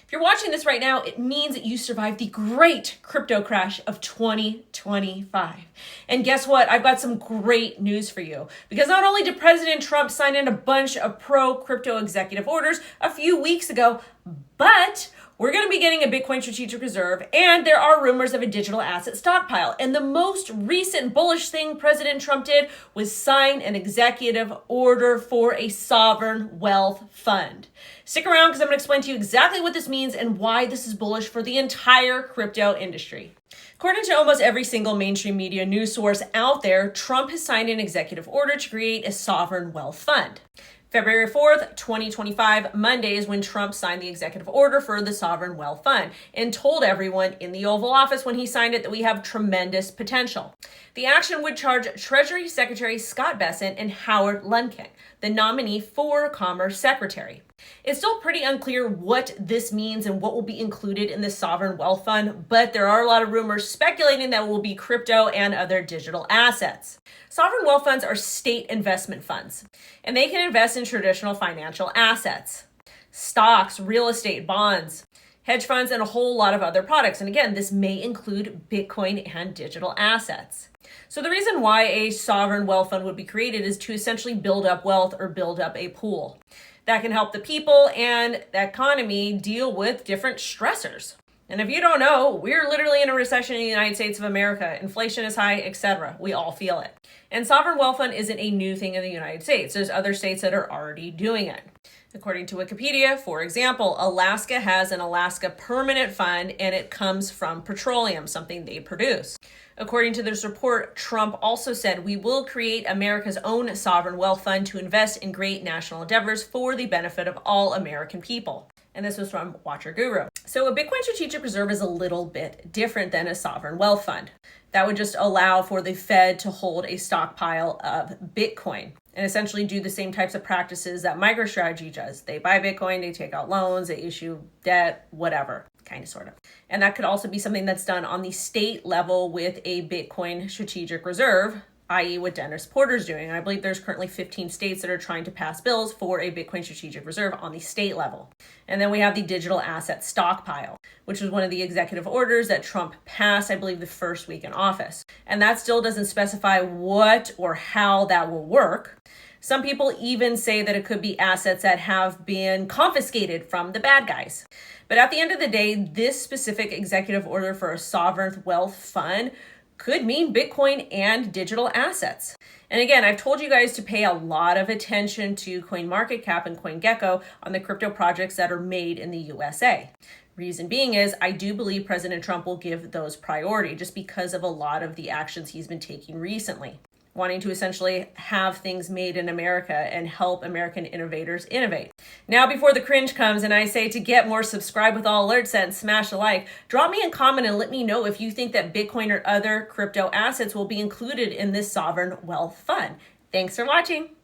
If you're watching this right now, it means that you survived the great crypto crash of 2025. And guess what? I've got some great news for you. Because not only did President Trump sign in a bunch of pro-crypto executive orders a few weeks ago, but we're going to be getting a Bitcoin strategic reserve, and there are rumors of a digital asset stockpile. And the most recent bullish thing President Trump did was sign an executive order for a sovereign wealth fund. Stick around because I'm going to explain to you exactly what this means and why this is bullish for the entire crypto industry. According to almost every single mainstream media news source out there, Trump has signed an executive order to create a sovereign wealth fund. February 4th, 2025, Monday is when Trump signed the executive order for the Sovereign Wealth Fund and told everyone in the Oval Office when he signed it that we have tremendous potential. The action would charge Treasury Secretary Scott Bessent and Howard Lutnick, the nominee for Commerce Secretary. It's still pretty unclear what this means and what will be included in the Sovereign Wealth Fund, but there are a lot of rumors speculating that it will be crypto and other digital assets. Sovereign wealth funds are state investment funds, and they can invest in traditional financial assets, stocks, real estate, bonds, hedge funds, and a whole lot of other products. And again, this may include Bitcoin and digital assets. So the reason why a sovereign wealth fund would be created is to essentially build up wealth or build up a pool that can help the people and the economy deal with different stressors. And if you don't know, we're literally in a recession in the United States of America. Inflation is high, etc. We all feel it. And sovereign wealth fund isn't a new thing in the United States. There's other states that are already doing it. According to Wikipedia, for example, Alaska has an Alaska Permanent Fund, and it comes from petroleum, something they produce. According to this report, Trump also said, "We will create America's own sovereign wealth fund to invest in great national endeavors for the benefit of all American people." And this was from Watcher Guru. So a Bitcoin strategic reserve is a little bit different than a sovereign wealth fund. That would just allow for the Fed to hold a stockpile of Bitcoin and essentially do the same types of practices that MicroStrategy does. They buy Bitcoin, they take out loans, they issue debt, whatever, kind of, sort of. And that could also be something that's done on the state level with a Bitcoin strategic reserve, i.e. what Dennis Porter's doing. And I believe there's currently 15 states that are trying to pass bills for a Bitcoin strategic reserve on the state level. And then we have the digital asset stockpile, which was one of the executive orders that Trump passed, I believe, the first week in office. And that still doesn't specify what or how that will work. Some people even say that it could be assets that have been confiscated from the bad guys. But at the end of the day, this specific executive order for a sovereign wealth fund could mean Bitcoin and digital assets. And again, I've told you guys to pay a lot of attention to CoinMarketCap and CoinGecko on the crypto projects that are made in the USA. Reason being is I do believe President Trump will give those priority just because of a lot of the actions he's been taking recently, wanting to essentially have things made in America and help American innovators innovate. Now, before the cringe comes and I say to get more, subscribe with all alerts and smash a like, drop me a comment and let me know if you think that Bitcoin or other crypto assets will be included in this sovereign wealth fund. Thanks for watching.